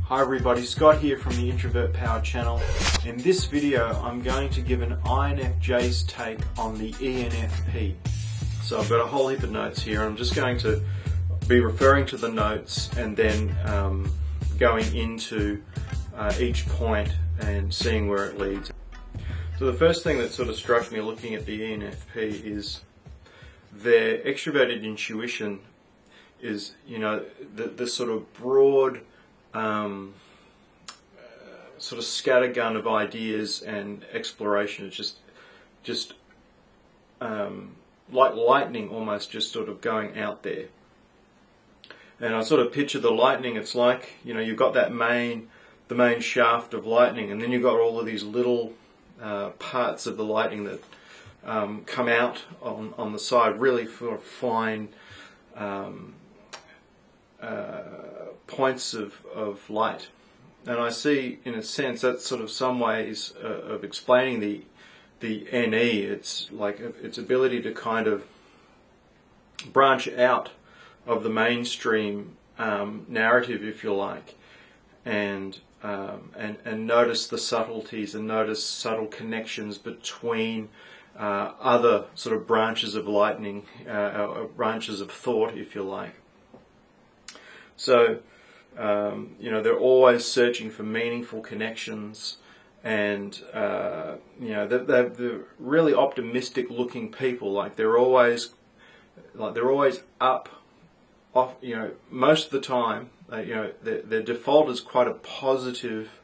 Hi everybody, Scott here from the Introvert Power channel. In this video I'm going to give an INFJ's take on the ENFP. So I've got a whole heap of notes here. I'm just going to be referring to the notes and then going into each point and seeing where it leads. So the first thing that sort of struck me looking at the ENFP is their extroverted intuition is, the sort of broad sort of scattergun of ideas and exploration. It's just like lightning almost, just sort of going out there. And I sort of picture the lightning, it's like, you've got the main shaft of lightning, and then you've got all of these little parts of the lightning that come out on the side, really for fine points of light. And I see, in a sense, that's sort of some ways of explaining the NE. It's like its ability to kind of branch out of the mainstream narrative, if you like, and notice the subtleties and notice subtle connections between other sort of branches of lightning, branches of thought, if you like. So, they're always searching for meaningful connections, and they're really optimistic-looking people. Like they're always up, off. Most of the time, their default is quite a positive,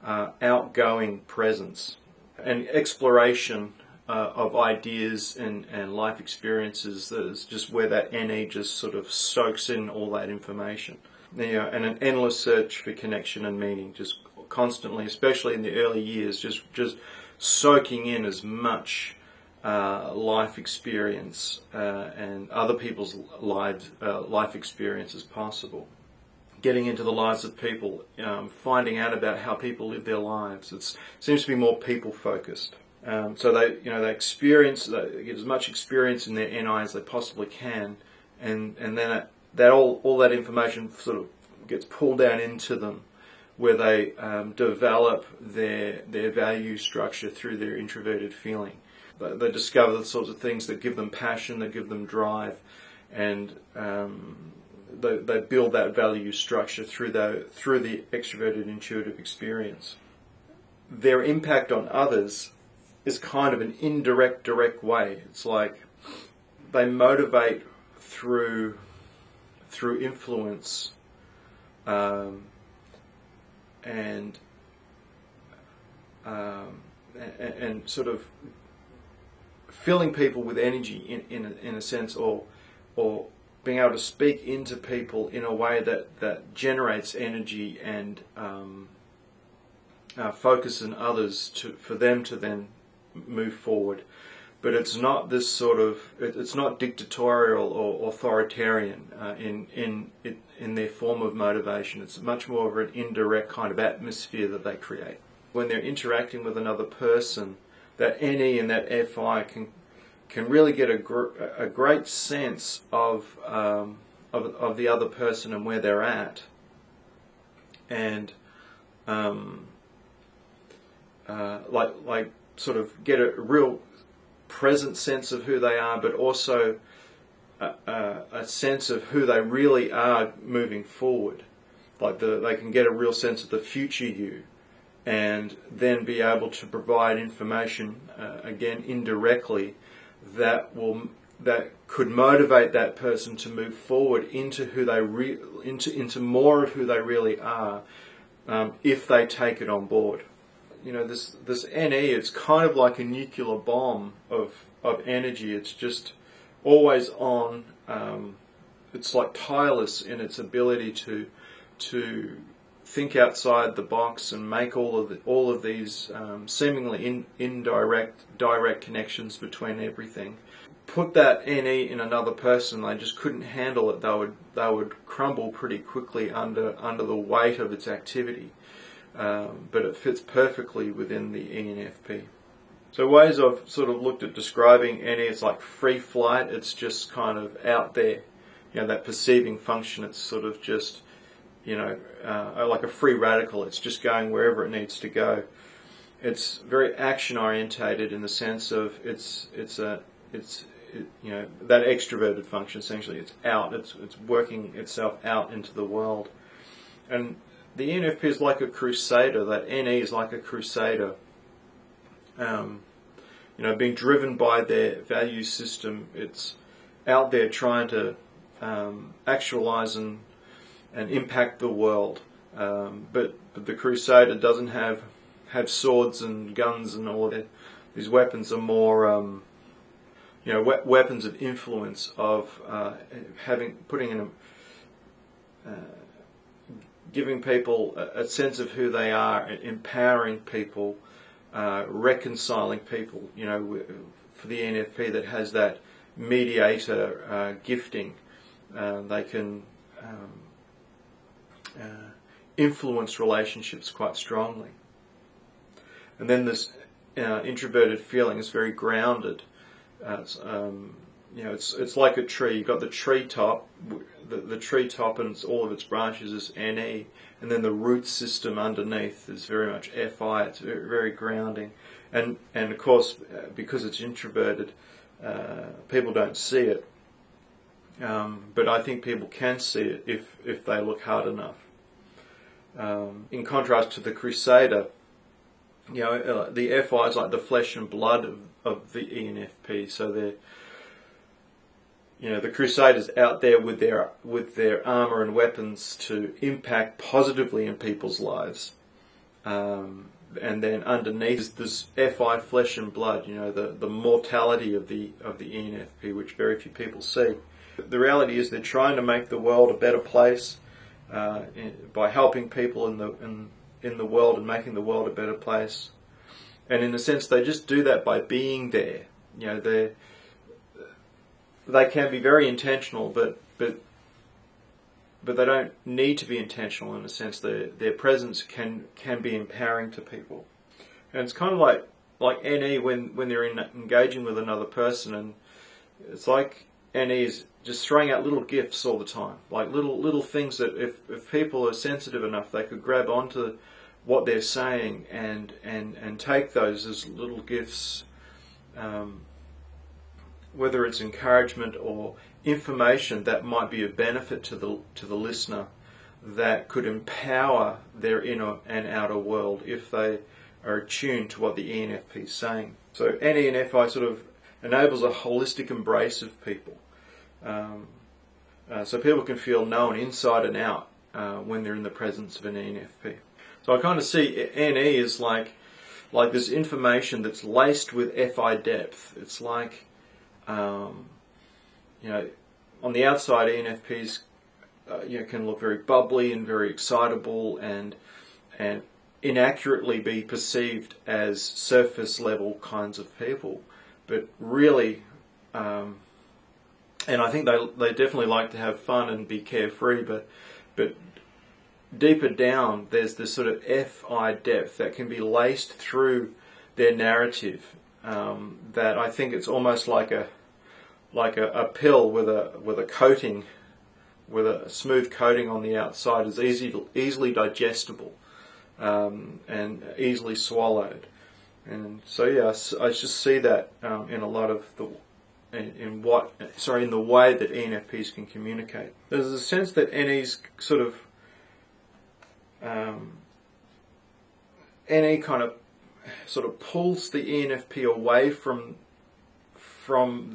outgoing presence and exploration of ideas and life experiences. That is just where that NE just sort of soaks in all that information. And an endless search for connection and meaning, just constantly, especially in the early years, just soaking in as much life experience and other people's life experience as possible. Getting into the lives of people, finding out about how people live their lives. It seems to be more people focused. So they get as much experience in their NI as they possibly can, and then all that information sort of gets pulled down into them, where they develop their value structure through their introverted feeling. They discover the sorts of things that give them passion, that give them drive, and they build that value structure through the extroverted intuitive experience. Their impact on others is kind of an indirect, direct way. It's like they motivate through influence, and sort of filling people with energy in a sense, or being able to speak into people in a way that generates energy and focus in others for them to then move forward. But it's not this sort of, it's not dictatorial or authoritarian in their form of motivation. It's much more of an indirect kind of atmosphere that they create. When they're interacting with another person, that NE and that FI can really get a great sense of the other person and where they're at, and like sort of get a real present sense of who they are, but also a sense of who they really are moving forward. Like they can get a real sense of the future you, and then be able to provide information again indirectly that could motivate that person to move forward into who they into more of who they really are, if they take it on board. This NE, it's kind of like a nuclear bomb of energy. It's just always on. It's like tireless in its ability to think outside the box and make all of these seemingly direct connections between everything. Put that NE in another person, they just couldn't handle it. They would crumble pretty quickly under the weight of its activity. But it fits perfectly within the ENFP. So ways I've sort of looked at describing NE, it's like free flight. It's just kind of out there, that perceiving function. It's sort of just, like a free radical. It's just going wherever it needs to go. It's very action orientated in the sense of that extroverted function. Essentially, it's out. It's working itself out into the world. And the ENFP is like a crusader. That NE is like a crusader. Being driven by their value system. It's out there trying to actualize and impact the world. But the crusader doesn't have swords and guns and all of that. These weapons are more, weapons of influence, of giving people a sense of who they are, empowering people, reconciling people. For the ENFP that has that mediator gifting, they can influence relationships quite strongly. And then this introverted feeling is very grounded. It's like a tree. You've got the tree top. The tree top and all of its branches is NE, and then the root system underneath is very much FI. It's very, very grounding, and of course because it's introverted, people don't see it. But I think people can see it if they look hard enough. In contrast to the crusader. The FI is like the flesh and blood of the ENFP. So the Crusaders out there with their armour and weapons to impact positively in people's lives. And then underneath is this FI flesh and blood. The mortality of the ENFP, which very few people see. The reality is they're trying to make the world a better place by helping people in the world and making the world a better place. And in a sense, they just do that by being there. They can be very intentional, but they don't need to be intentional in a sense. Their presence can be empowering to people. And it's kind of like NE when they're engaging with another person, and it's like NE is just throwing out little gifts all the time, like little things that if people are sensitive enough, they could grab onto what they're saying and take those as little gifts, whether it's encouragement or information that might be of benefit to the listener, that could empower their inner and outer world if they are attuned to what the ENFP is saying. So NE and FI sort of enables a holistic embrace of people. So people can feel known inside and out when they're in the presence of an ENFP. So I kind of see NE as like this information that's laced with FI depth. It's like, on the outside, ENFPs can look very bubbly and very excitable and inaccurately be perceived as surface level kinds of people, but really. And I think they definitely like to have fun and be carefree, but deeper down there's this sort of FI depth that can be laced through their narrative. That I think it's almost like a pill with a coating, with a smooth coating on the outside, is easily digestible and easily swallowed. And so I just see that in a lot of in the way that ENFPs can communicate. There's a sense that NEs sort of NE kind of sort of pulls the ENFP away from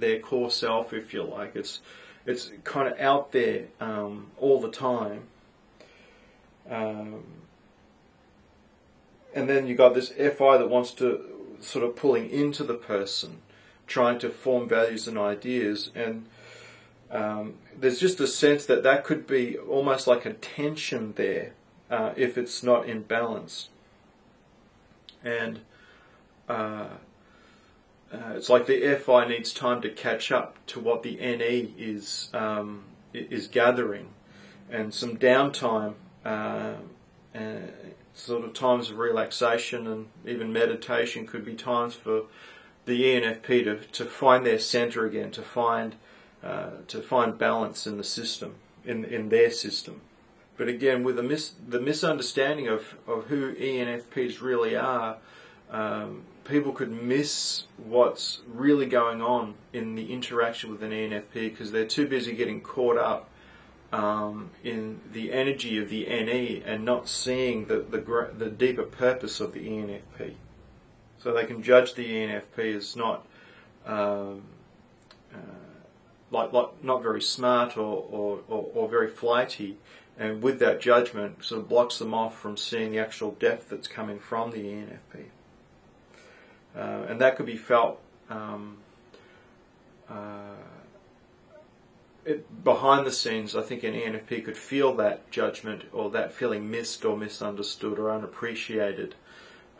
their core self, if you like. It's kind of out there all the time. And then you've got this FI that wants to sort of pulling into the person, trying to form values and ideas, and there's just a sense that could be almost like a tension there if it's not in balance. And it's like the FI needs time to catch up to what the NE is gathering, and some downtime, and sort of times of relaxation and even meditation could be times for the ENFP to find their centre again, to find balance in the system, in their system. But again, with the misunderstanding of who ENFPs really are, people could miss what's really going on in the interaction with an ENFP because they're too busy getting caught up in the energy of the NE and not seeing the deeper purpose of the ENFP. So they can judge the ENFP as not not very smart or very flighty, and with that judgment sort of blocks them off from seeing the actual depth that's coming from the ENFP. And that could be felt behind the scenes. I think an ENFP could feel that judgment or that feeling missed or misunderstood or unappreciated.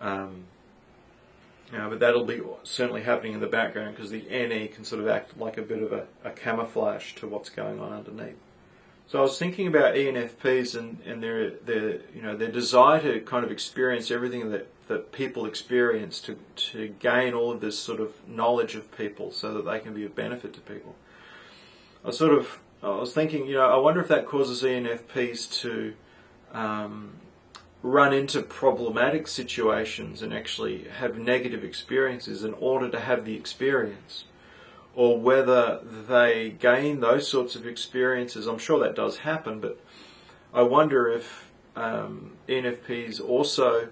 But that'll be certainly happening in the background because the NE can sort of act like a bit of a camouflage to what's going on underneath. So I was thinking about ENFPs and their desire to kind of experience everything that people experience, to gain all of this sort of knowledge of people so that they can be of benefit to people. I was thinking, I wonder if that causes ENFPs to run into problematic situations and actually have negative experiences in order to have the experience, or whether they gain those sorts of experiences. I'm sure that does happen, but I wonder if ENFPs also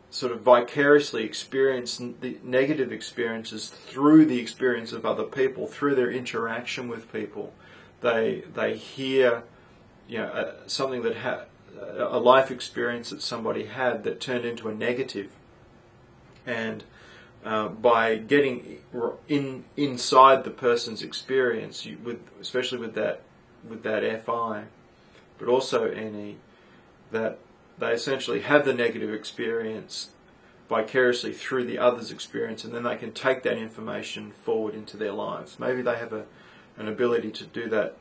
sort of vicariously experience the negative experiences through the experience of other people, through their interaction with people. They hear something that a life experience that somebody had that turned into a negative, and by getting inside the person's experience, especially with that FI, but also NE, that they essentially have the negative experience vicariously through the other's experience, and then they can take that information forward into their lives. Maybe they have an ability to do that,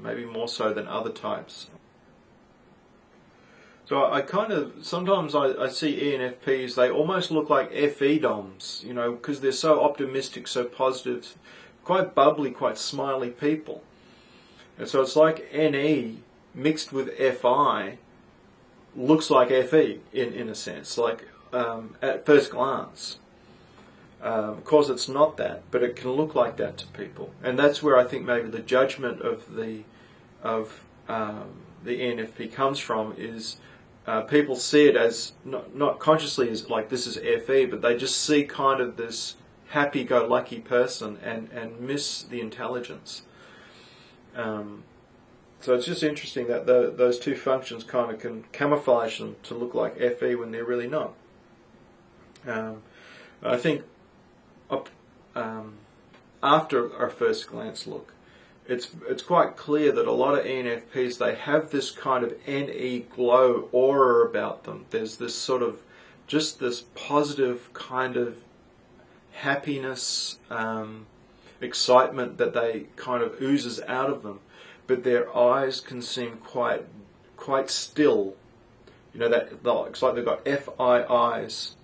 maybe more so than other types. So sometimes I see ENFPs, they almost look like FE DOMs, because they're so optimistic, so positive, quite bubbly, quite smiley people. And so it's like NE mixed with FI looks like FE in a sense, like at first glance. Of course it's not that, but it can look like that to people. And that's where I think maybe the judgment of the ENFP comes from, is people see it as not consciously as like this is FE, but they just see kind of this happy-go-lucky person and miss the intelligence. So it's just interesting that those two functions kind of can camouflage them to look like FE when they're really not. I think after our first glance look, it's quite clear that a lot of ENFPs, they have this kind of NE glow aura about them. There's this sort of, just this positive kind of happiness, excitement that they kind of oozes out of them. But their eyes can seem quite still. That it's like they've got FI eyes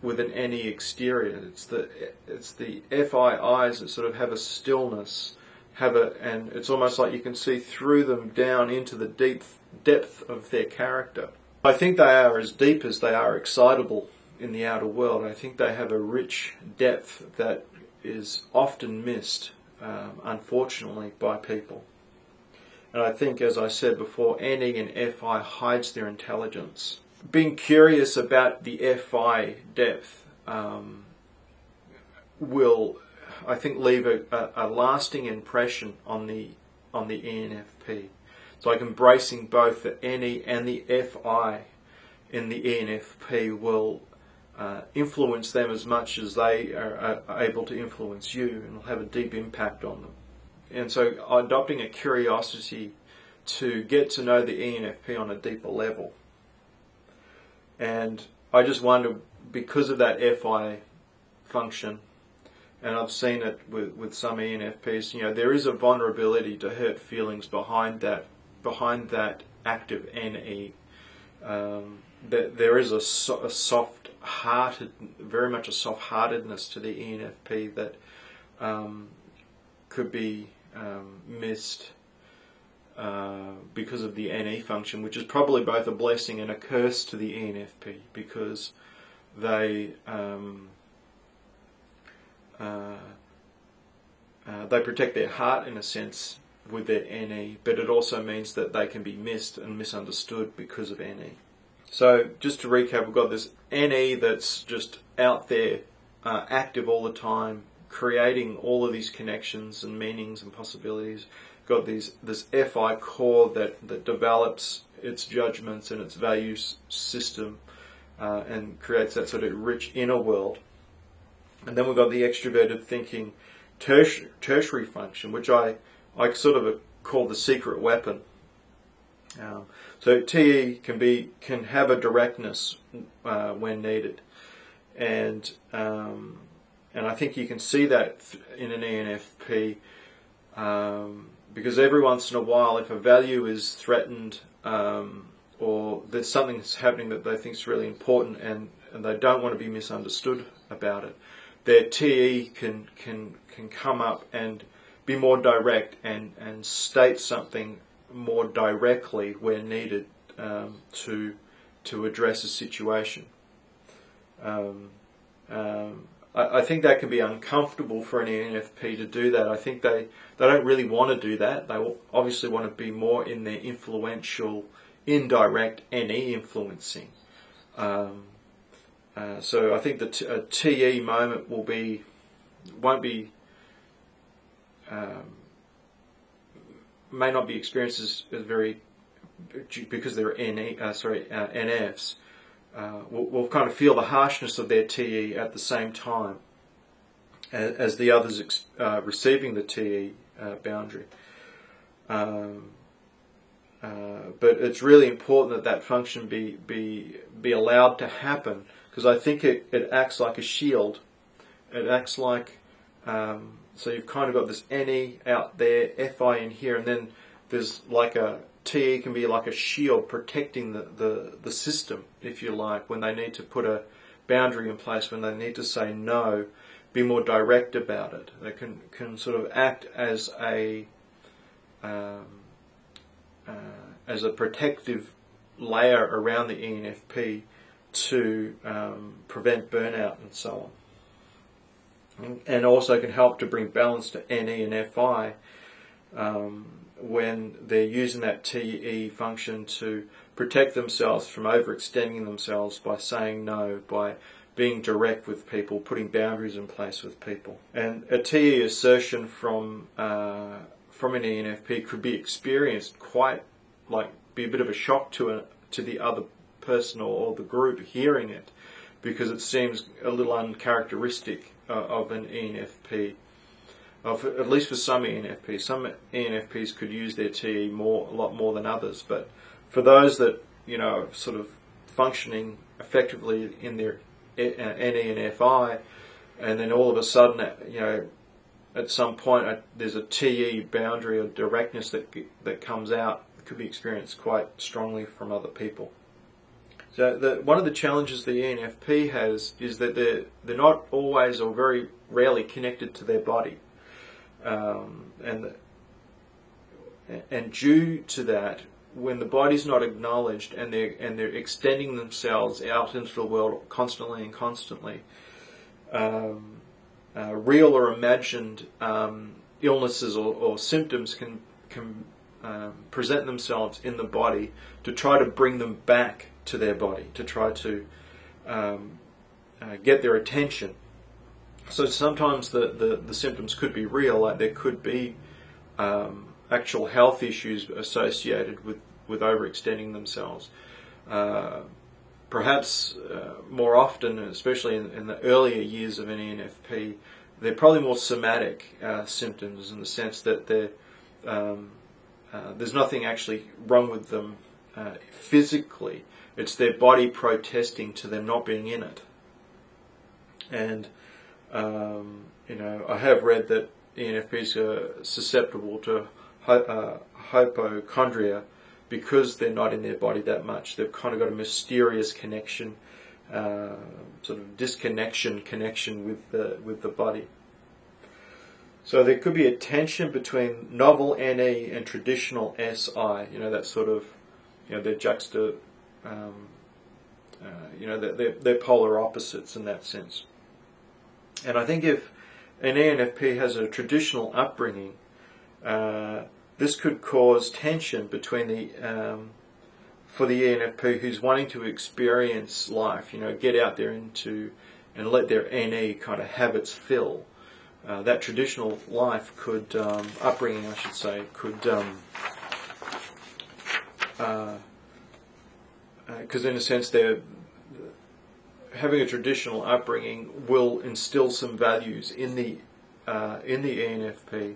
with an NE exterior. It's the FI eyes that sort of have a stillness, and it's almost like you can see through them down into the deep depth of their character. I think they are as deep as they are excitable in the outer world. I think they have a rich depth that is often missed, unfortunately, by people. And I think, as I said before, NE and FI hides their intelligence. Being curious about the FI depth will, I think, leave a lasting impression on the ENFP. So like embracing both the NE and the FI in the ENFP will influence them as much as they are able to influence you, and will have a deep impact on them. And so adopting a curiosity to get to know the ENFP on a deeper level. And I just wonder, because of that FI function, and I've seen it with some ENFPs, there is a vulnerability to hurt feelings behind that active NE. There is a soft-hearted, very much a soft-heartedness to the ENFP that could be missed because of the NE function, which is probably both a blessing and a curse to the ENFP, because they protect their heart in a sense with their NE, but it also means that they can be missed and misunderstood because of NE. So just to recap, we've got this NE that's just out there, active all the time, creating all of these connections and meanings and possibilities. Got this FI core that develops its judgments and its values system and creates that sort of rich inner world. And then we've got the extroverted thinking tertiary function, which I sort of call the secret weapon. So TE can have a directness when needed, and I think you can see that in an ENFP, because every once in a while, if a value is threatened or there's something that's happening that they think is really important and they don't want to be misunderstood about it, their TE can come up and be more direct and state something more directly where needed to address a situation. I think that can be uncomfortable for an ENFP to do that. I think they don't really want to do that. They obviously want to be more in their influential, indirect NE influencing. So I think the TE moment may not be experienced as very, because they're NFs. We'll kind of feel the harshness of their TE at the same time as the others receiving the TE boundary. But it's really important that function be allowed to happen, because I think it acts like a shield. It acts like, so you've kind of got this NE out there, FI in here, and then there's like a TE can be like a shield protecting the system, if you like, when they need to put a boundary in place, when they need to say no, be more direct about it. They can sort of act as a protective layer around the ENFP to prevent burnout and so on. And also can help to bring balance to NE and FI when they're using that TE function to protect themselves from overextending themselves by saying no, by being direct with people, putting boundaries in place with people. And a TE assertion from an ENFP could be experienced quite be a bit of a shock to the other person or the group hearing it, because it seems a little uncharacteristic of an ENFP. At least for some ENFPs. Some ENFPs could use their TE a lot more than others, but for those that sort of functioning effectively in their NE and FI, and then all of a sudden, at some point there's a TE boundary or directness that comes out, it could be experienced quite strongly from other people. So one of the challenges the ENFP has is that they're not always or very rarely connected to their body. And due to that, when the body's not acknowledged and they're extending themselves out into the world constantly, real or imagined illnesses or symptoms can present themselves in the body to try to bring them back to their body, to try to get their attention. So sometimes the symptoms could be real, like there could be actual health issues associated with overextending themselves. Perhaps more often, especially in the earlier years of an ENFP, they're probably more somatic symptoms, in the sense that there's nothing actually wrong with them physically. It's their body protesting to them not being in it. And I have read that ENFPs are susceptible to hypochondria because they're not in their body that much. They've kind of got a mysterious connection, sort of connection with the body. So there could be a tension between novel NE and traditional SI. That sort of, they're they're polar opposites in that sense. And I think if an ENFP has a traditional upbringing, this could cause tension between for the ENFP who's wanting to experience life, get out there and let their NE kind of have its fill. That traditional life could, upbringing I should say, could, because in a sense they're having a traditional upbringing will instill some values in the ENFP,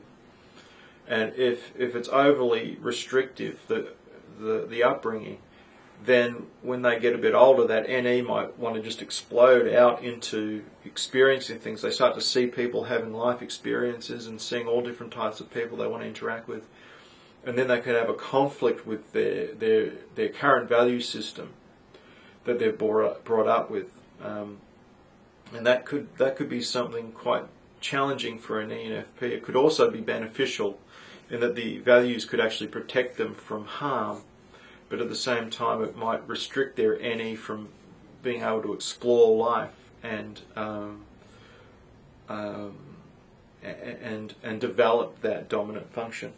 and if it's overly restrictive, the upbringing, then when they get a bit older, that NE might want to just explode out into experiencing things. They start to see people having life experiences and seeing all different types of people they want to interact with, and then they could have a conflict with their current value system that they're brought up with, and that could be something quite challenging for an ENFP. It could also be beneficial in that the values could actually protect them from harm, but at the same time it might restrict their NE from being able to explore life and develop that dominant function.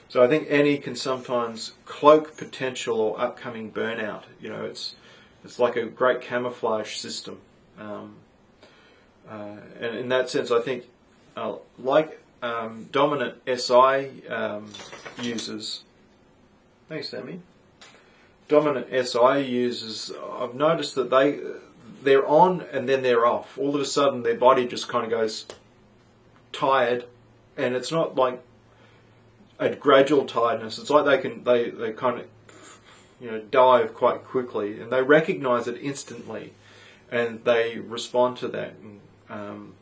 So I think NE can sometimes cloak potential or upcoming burnout. It's like a great camouflage system, and in that sense, I think like dominant SI users. Thanks, Sammy. Dominant SI users, I've noticed that they're on and then they're off. All of a sudden, their body just kind of goes tired, and it's not like a gradual tiredness. It's like they kind of dive quite quickly, and they recognise it instantly, and they respond to that, and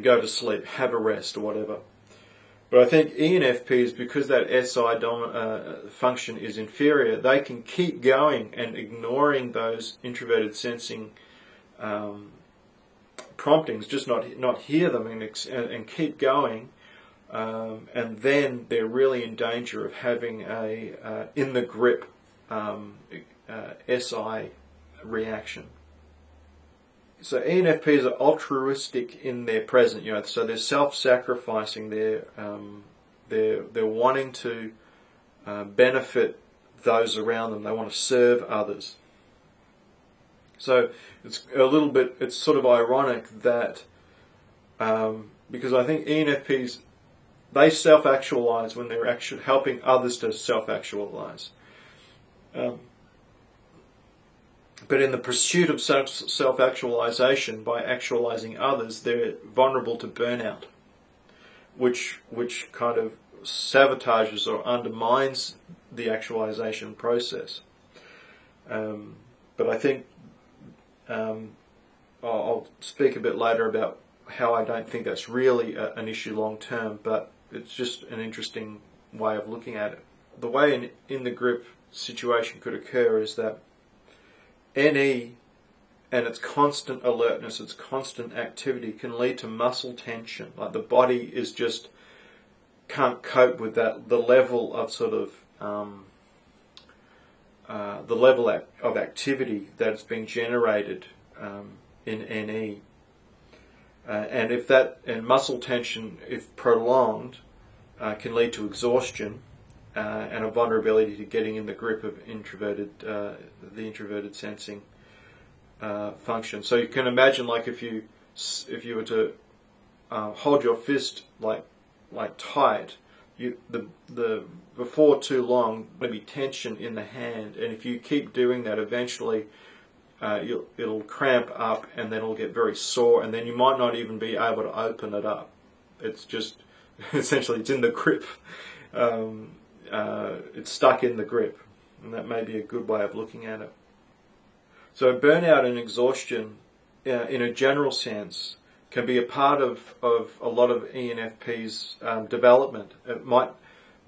go to sleep, have a rest or whatever. But I think ENFPs, because that SI function is inferior, they can keep going and ignoring those introverted sensing promptings, just not hear them and keep going, and then they're really in danger of having a in the grip SI reaction. So ENFPs are altruistic in their present, so they're self-sacrificing. They're wanting to benefit those around them. They want to serve others. So it's sort of ironic that because I think ENFPs, they self-actualize when they're actually helping others to self-actualize. But in the pursuit of self-actualization, by actualizing others, they're vulnerable to burnout, which kind of sabotages or undermines the actualization process. But I think I'll speak a bit later about how I don't think that's really an issue long term, but it's just an interesting way of looking at it. The way in the grip situation could occur is that NE and its constant alertness, its constant activity can lead to muscle tension. Like the body is just can't cope with that, the level of sort of the level of activity that's being generated in NE, and muscle tension, if prolonged, can lead to exhaustion. And a vulnerability to getting in the grip of the introverted sensing function. So you can imagine, like if you were to hold your fist like tight, before too long there'll be tension in the hand, and if you keep doing that, eventually it'll cramp up, and then it'll get very sore, and then you might not even be able to open it up. It's just essentially it's in the grip. It's stuck in the grip, and that may be a good way of looking at it. So burnout and exhaustion, in a general sense, can be a part of a lot of ENFP's development. It might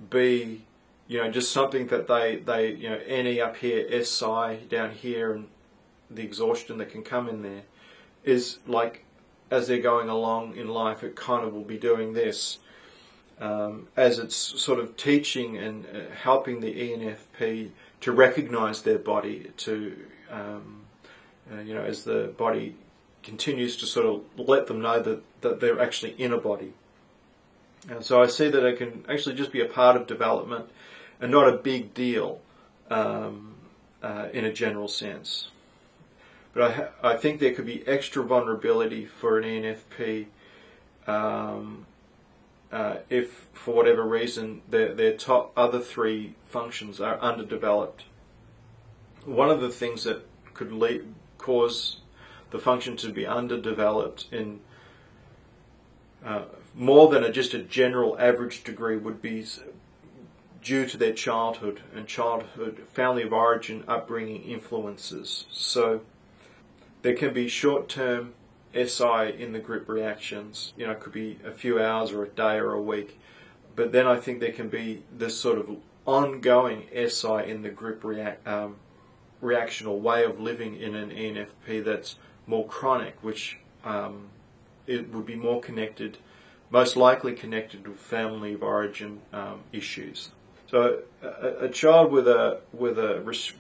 be, just something that they NE up here, SI down here, and the exhaustion that can come in there is like as they're going along in life, it kind of will be doing this. As it's sort of teaching and helping the ENFP to recognise their body, to as the body continues to sort of let them know that they're actually in a body. And so I see that it can actually just be a part of development and not a big deal in a general sense. But I think there could be extra vulnerability for an ENFP if, for whatever reason, their top other three functions are underdeveloped. One of the things that could cause the function to be underdeveloped in more than just a general average degree would be due to their childhood and family of origin, upbringing influences. So there can be short-term SI in the grip reactions. You know, it could be a few hours or a day or a week. But then I think there can be this sort of ongoing SI in the grip reactional way of living in an ENFP that's more chronic, which it would be more connected, most likely connected with family of origin issues. So a child with a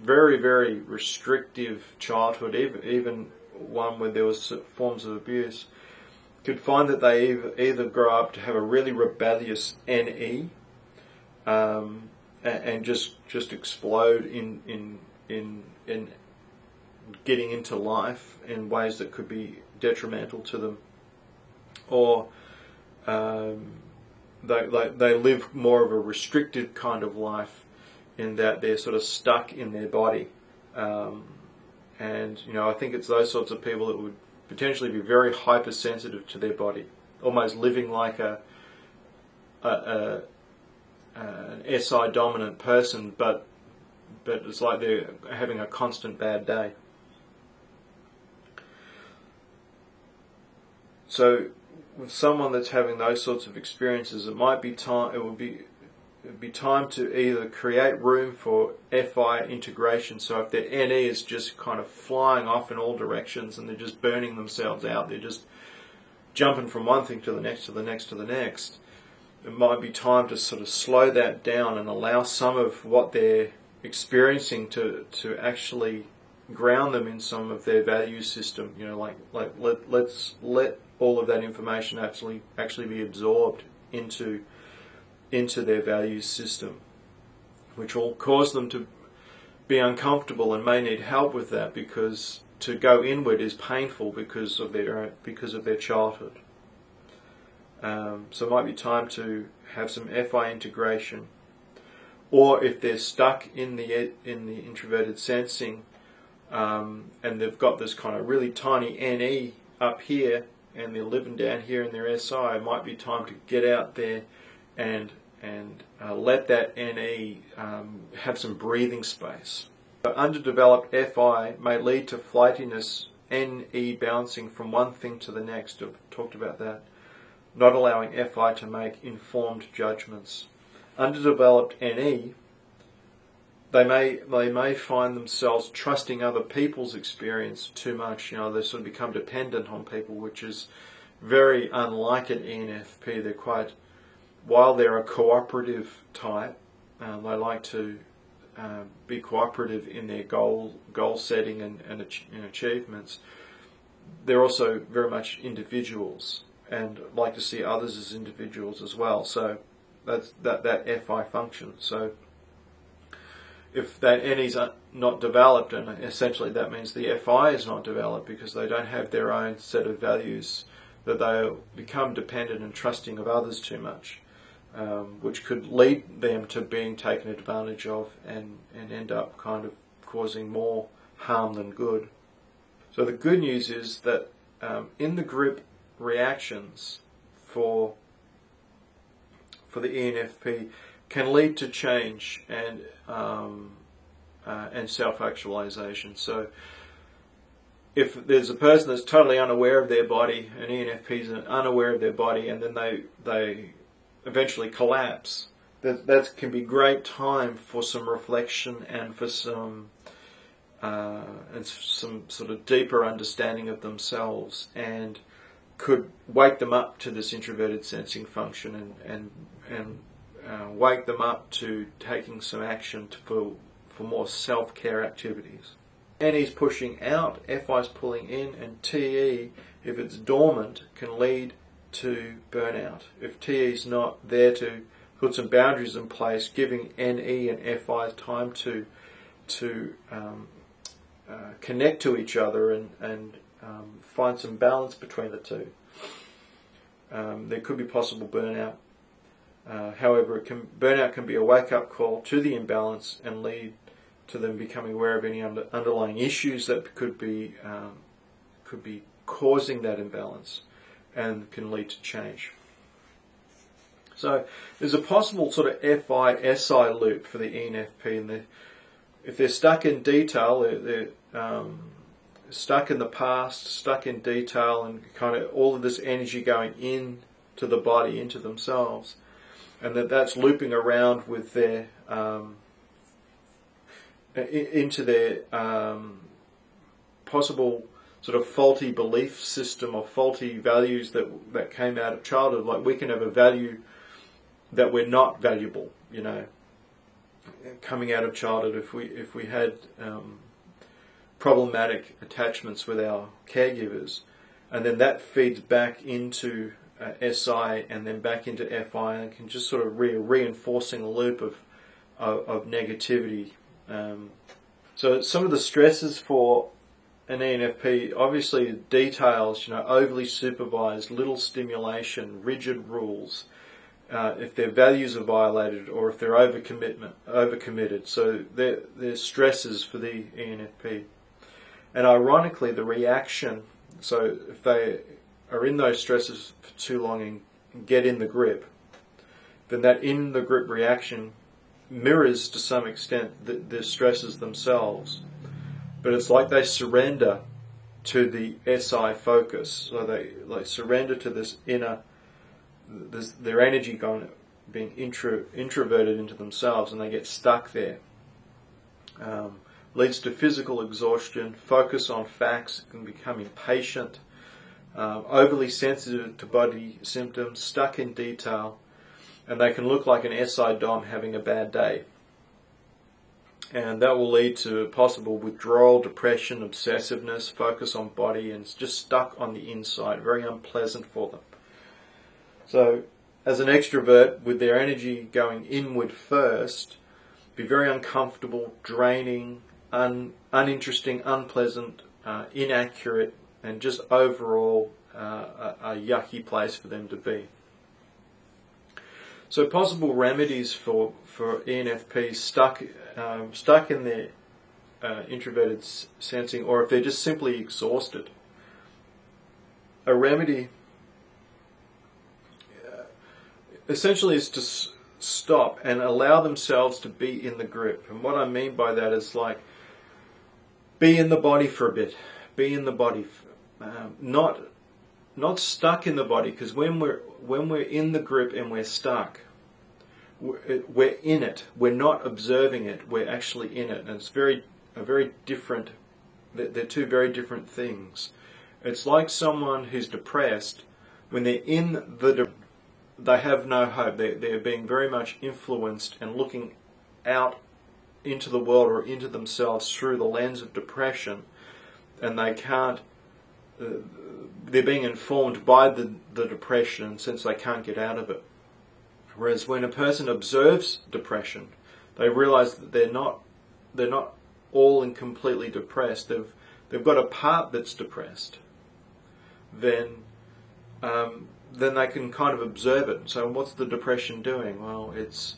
very, very restrictive childhood, even one where there was forms of abuse, could find that they either grow up to have a really rebellious NE and just explode in getting into life in ways that could be detrimental to them, or they live more of a restricted kind of life in that they're sort of stuck in their body. And I think it's those sorts of people that would potentially be very hypersensitive to their body, almost living like an SI dominant person, but it's like they're having a constant bad day. So with someone that's having those sorts of experiences, it would be time to either create room for FI integration. So if their NE is just kind of flying off in all directions and they're just burning themselves out, they're just jumping from one thing to the next, to the next, to the next, it might be time to sort of slow that down and allow some of what they're experiencing to actually ground them in some of their value system. Let's let all of that information actually be absorbed into their values system, which will cause them to be uncomfortable and may need help with that, because to go inward is painful because of their childhood. So it might be time to have some FI integration, or if they're stuck in the introverted sensing and they've got this kind of really tiny NE up here and they're living down here in their SI, it might be time to get out there and let that NE have some breathing space. Underdeveloped FI may lead to flightiness, NE bouncing from one thing to the next. I've talked about that. Not allowing FI to make informed judgments. Underdeveloped NE, they may find themselves trusting other people's experience too much. They sort of become dependent on people, which is very unlike an ENFP. While they're a cooperative type, they like to be cooperative in their goal setting and achievements. They're also very much individuals and like to see others as individuals as well. So that's that FI function. So if that NE's not developed, and essentially that means the FI is not developed because they don't have their own set of values, that they'll become dependent and trusting of others too much. Which could lead them to being taken advantage of and end up kind of causing more harm than good. So the good news is that in the grip reactions for the ENFP can lead to change and self-actualisation. So if there's a person that's totally unaware of their body, an ENFP is unaware of their body, and then they eventually collapse, that can be great time for some reflection and for some sort of deeper understanding of themselves, and could wake them up to this introverted sensing function and wake them up to taking some action for more self-care activities. NE's pushing out, FI's pulling in, and TE, if it's dormant, can lead to burnout. If TE's not there to put some boundaries in place, giving NE and FI time to connect to each other and find some balance between the two. There could be possible burnout. However, burnout can be a wake-up call to the imbalance and lead to them becoming aware of any underlying issues that could be causing that imbalance and can lead to change. So there's a possible sort of FI-SI loop for the ENFP, and if they're stuck in detail, they're stuck in the past, stuck in detail, and kind of all of this energy going into the body, into themselves, and that's looping around with their into their possible sort of faulty belief system or faulty values that came out of childhood. Like, we can have a value that we're not valuable, coming out of childhood. If we had problematic attachments with our caregivers, and then that feeds back into SI and then back into FI, and can just sort of reinforcing a loop of negativity. So some of the stresses for an ENFP, obviously details, overly supervised, little stimulation, rigid rules, if their values are violated or if they're overcommitted. So they're stresses for the ENFP. And ironically, the reaction, so if they are in those stresses for too long and get in the grip, then that in the grip reaction mirrors to some extent the stresses themselves. But it's like they surrender to the SI focus. So they surrender to this inner, their energy being introverted into themselves, and they get stuck there. Leads to physical exhaustion, focus on facts, can become impatient, overly sensitive to body symptoms, stuck in detail, and they can look like an SI Dom having a bad day. And that will lead to possible withdrawal, depression, obsessiveness, focus on body, and it's just stuck on the inside, very unpleasant for them. So, as an extrovert, with their energy going inward first, be very uncomfortable, draining, uninteresting, unpleasant, inaccurate, and just overall a yucky place for them to be. So possible remedies for ENFPs stuck in their introverted sensing, or if they're just simply exhausted. A remedy essentially is to stop and allow themselves to be in the grip. And what I mean by that is, like, be in the body for a bit. Be in the body, not stuck in the body, because when we're in the grip and we're stuck, we're in it. We're not observing it. We're actually in it, and it's a very different. They're two very different things. It's like someone who's depressed. When they're in they have no hope. They're being very much influenced and looking out into the world or into themselves through the lens of depression, and they can't. They're being informed by the depression, since they can't get out of it. Whereas when a person observes depression, they realise that they're not all and completely depressed. They've got a part that's depressed. Then they can kind of observe it. So what's the depression doing? Well, it's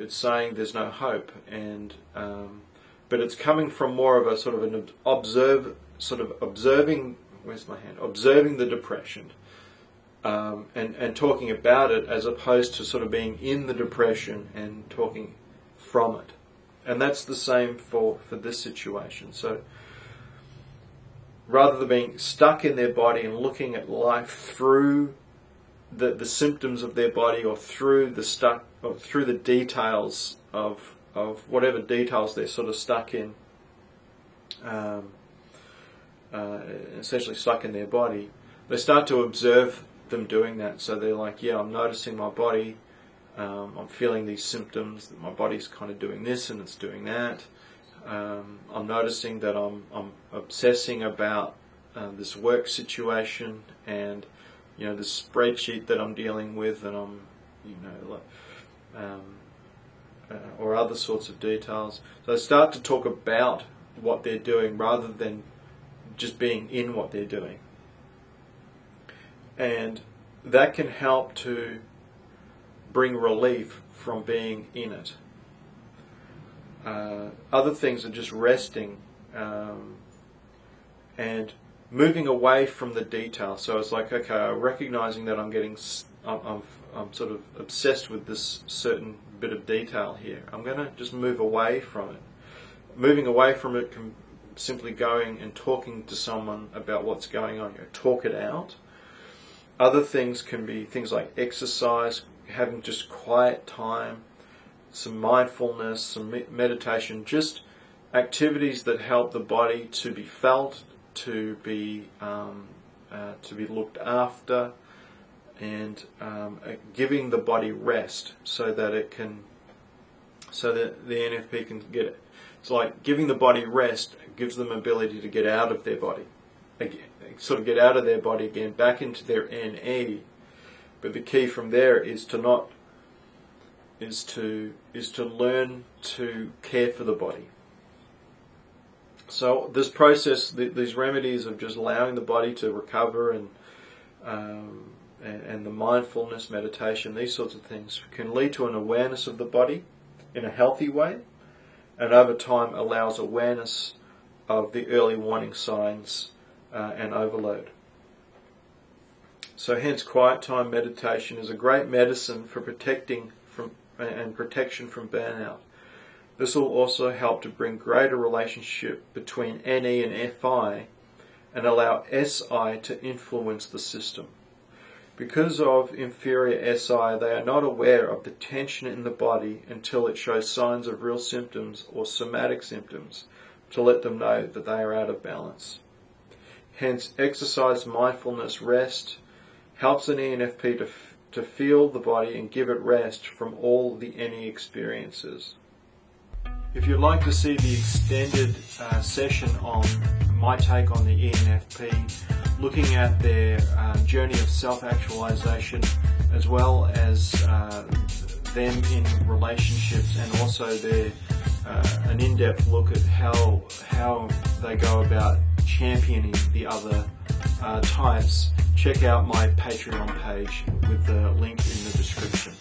saying there's no hope, and but it's coming from more of a sort of an observing. Where's my hand? Observing the depression, and talking about it, as opposed to sort of being in the depression and talking from it. And that's the same for this situation. So rather than being stuck in their body and looking at life through the symptoms of their body, or through the details of whatever details they're sort of stuck in, essentially stuck in their body, they start to observe them doing that. So they're like, yeah, I'm noticing my body, I'm feeling these symptoms, that my body's kind of doing this and it's doing that. I'm noticing that I'm obsessing about this work situation and this spreadsheet that I'm dealing with, and I'm or other sorts of details. So they start to talk about what they're doing rather than just being in what they're doing, and that can help to bring relief from being in it. Other things are just resting and moving away from the detail. So it's like, okay, recognizing that I'm sort of obsessed with this certain bit of detail here. I'm going to just move away from it. Moving away from it can simply going and talking to someone about what's going on. Talk it out. Other things can be things like exercise, having just quiet time, some mindfulness, some meditation, just activities that help the body to be felt, to be looked after, and giving the body rest so that the ENFP can get it. It's like giving the body rest gives them ability to get out of their body, again, sort of get out of their body again, back into their NE. But the key from there is to learn to care for the body. So this process, these remedies of just allowing the body to recover and the mindfulness, meditation, these sorts of things can lead to an awareness of the body in a healthy way, and over time allows awareness of the early warning signs and overload. So hence quiet time meditation is a great medicine for protection from burnout. This will also help to bring greater relationship between NE and FI and allow SI to influence the system. Because of inferior SI, they are not aware of the tension in the body until it shows signs of real symptoms or somatic symptoms to let them know that they are out of balance. Hence, exercise, mindfulness, rest helps an ENFP to feel the body and give it rest from all the NE experiences. If you'd like to see the extended session on my take on the ENFP, looking at their journey of self-actualisation, as well as them in relationships, and also their an in-depth look at how they go about championing the other types, check out my Patreon page with the link in the description.